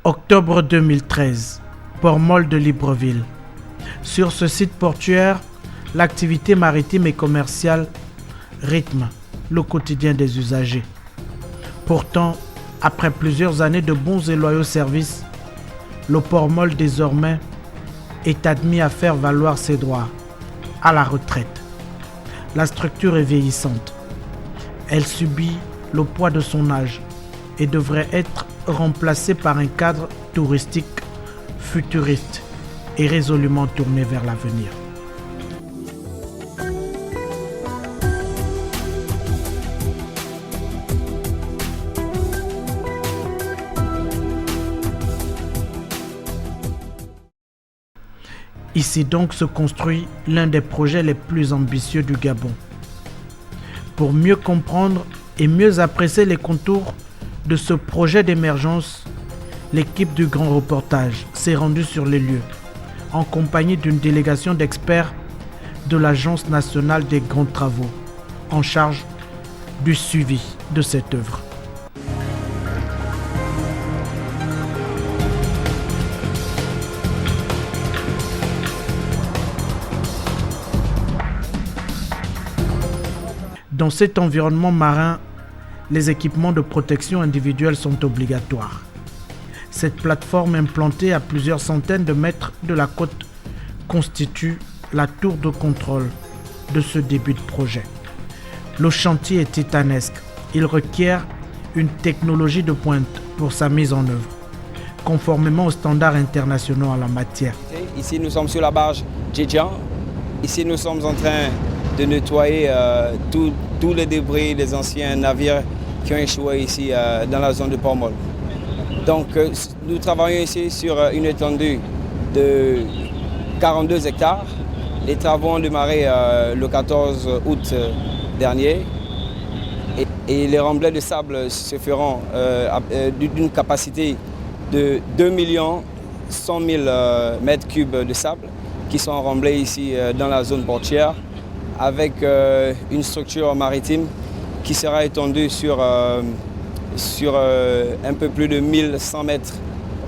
Octobre 2013, port Mol de Libreville. Sur ce site portuaire, l'activité maritime et commerciale rythme le quotidien des usagers. Pourtant, après plusieurs années de bons et loyaux services, le port Mol désormais est admis à faire valoir ses droits à la retraite. La structure est vieillissante. Elle subit le poids de son âge et devrait être remplacée par un cadre touristique futuriste et résolument tourné vers l'avenir. Ici donc se construit l'un des projets les plus ambitieux du Gabon. Pour mieux comprendre et mieux apprécier les contours de ce projet d'émergence, l'équipe du Grand Reportage s'est rendue sur les lieux, en compagnie d'une délégation d'experts de l'Agence nationale des grands travaux, en charge du suivi de cette œuvre. Dans cet environnement marin, les équipements de protection individuelle sont obligatoires. Cette plateforme implantée à plusieurs centaines de mètres de la côte constitue la tour de contrôle de ce début de projet. Le chantier est titanesque. Il requiert une technologie de pointe pour sa mise en œuvre, conformément aux standards internationaux en la matière. Ici, nous sommes sur la barge Djedjan. Ici, nous sommes en train de nettoyer tous les débris des anciens navires qui ont échoué ici dans la zone de Port Mol. Donc nous travaillons ici sur une étendue de 42 hectares. Les travaux ont démarré le 14 août dernier et les remblais de sable se feront d'une capacité de 2 100 000 mètres cubes de sable qui sont remblés ici dans la zone portière, avec une structure maritime qui sera étendue sur un peu plus de 1100 mètres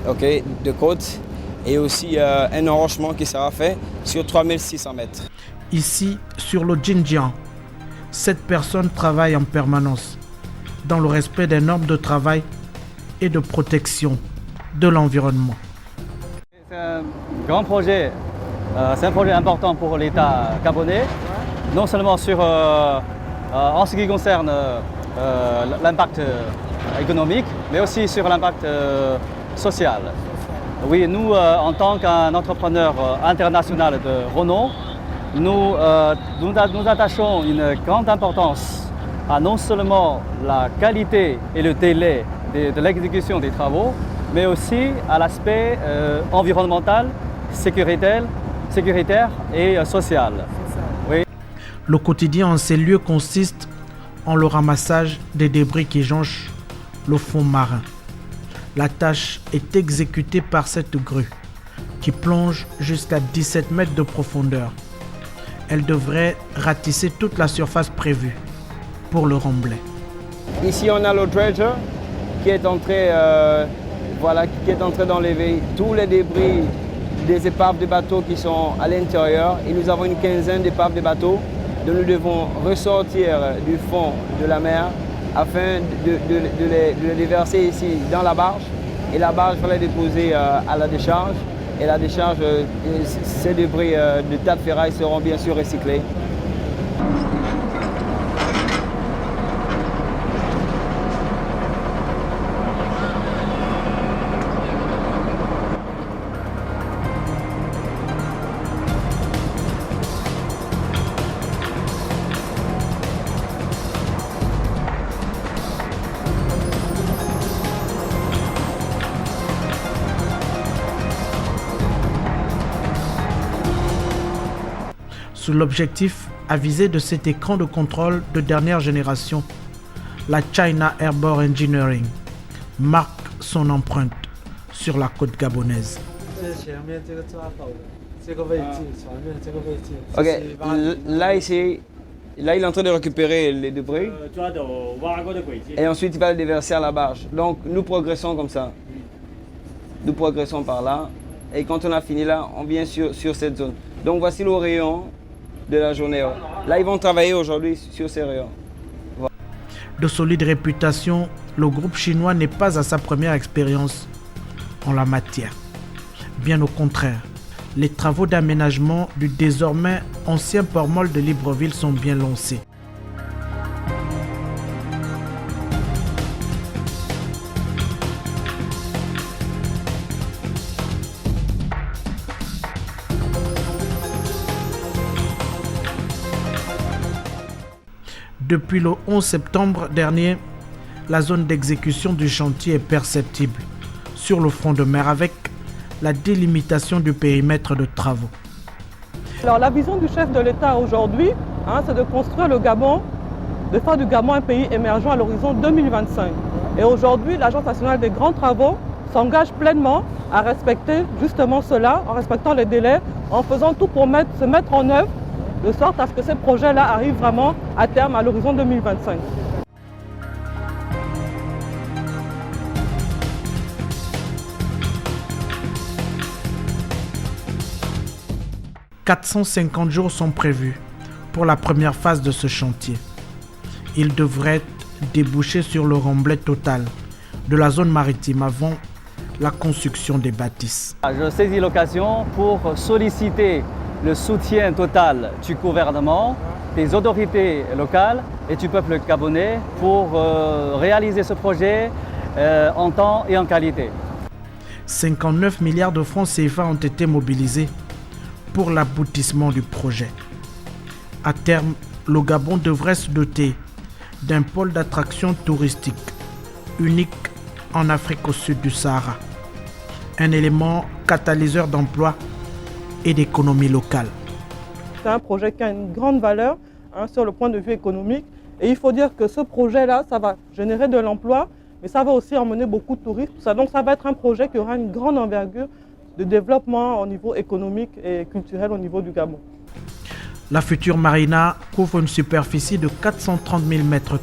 de côte, et aussi un enrochement qui sera fait sur 3600 mètres. Ici, sur le Djedjan, 7 personnes travaillent en permanence dans le respect des normes de travail et de protection de l'environnement. C'est un grand projet, c'est un projet important pour l'État gabonais. Non seulement en ce qui concerne l'impact économique, mais aussi sur l'impact social. Oui, nous, en tant qu'un entrepreneur international de renom, nous attachons une grande importance à non seulement la qualité et le délai de l'exécution des travaux, mais aussi à l'aspect environnemental, sécuritaire et social. Oui. Le quotidien en ces lieux consiste en le ramassage des débris qui jonchent le fond marin. La tâche est exécutée par cette grue qui plonge jusqu'à 17 mètres de profondeur. Elle devrait ratisser toute la surface prévue pour le remblai. Ici, on a le dredger qui est entré d'enlever tous les débris des épaves de bateaux qui sont à l'intérieur. Et nous avons une quinzaine d'épaves de bateaux dont nous devons ressortir du fond de la mer afin de les déverser ici dans la barge. Et la barge va les déposer à la décharge. Et la décharge, ces débris de tas de ferraille seront bien sûr recyclés. Sous l'objectif avisé de cet écran de contrôle de dernière génération, la China Airborne Engineering marque son empreinte sur la côte gabonaise. Ok, là ici, là il est en train de récupérer les débris et ensuite il va les déverser à la barge. Donc nous progressons comme ça. nous progressons par là. Et quand on a fini là, on vient sur cette zone. Donc voici le rayon de la journée. Là, ils vont travailler aujourd'hui sur ces rayons. Voilà. De solide réputation, le groupe chinois n'est pas à sa première expérience en la matière. Bien au contraire, les travaux d'aménagement du désormais ancien port molle de Libreville sont bien lancés. Depuis le 11 septembre dernier, la zone d'exécution du chantier est perceptible sur le front de mer avec la délimitation du périmètre de travaux. Alors la vision du chef de l'État aujourd'hui, c'est de construire le Gabon, de faire du Gabon un pays émergent à l'horizon 2025. Et aujourd'hui, l'Agence nationale des grands travaux s'engage pleinement à respecter justement cela, en respectant les délais, en faisant tout pour se mettre en œuvre, de sorte à ce que ces projets-là arrivent vraiment à terme à l'horizon 2025. « 450 jours sont prévus pour la première phase de ce chantier. Il devrait déboucher sur le remblai total de la zone maritime avant la construction des bâtisses. Je saisis l'occasion pour solliciter le soutien total du gouvernement, des autorités locales et du peuple gabonais pour réaliser ce projet en temps et en qualité. 59 milliards de francs CFA ont été mobilisés pour l'aboutissement du projet. À terme, le Gabon devrait se doter d'un pôle d'attraction touristique unique en Afrique au sud du Sahara, un élément catalyseur d'emploi et d'économie locale. C'est un projet qui a une grande valeur sur le point de vue économique et il faut dire que ce projet-là, ça va générer de l'emploi, mais ça va aussi emmener beaucoup de touristes. Donc ça va être un projet qui aura une grande envergure de développement au niveau économique et culturel au niveau du Gabon. La future marina couvre une superficie de 430 000 m².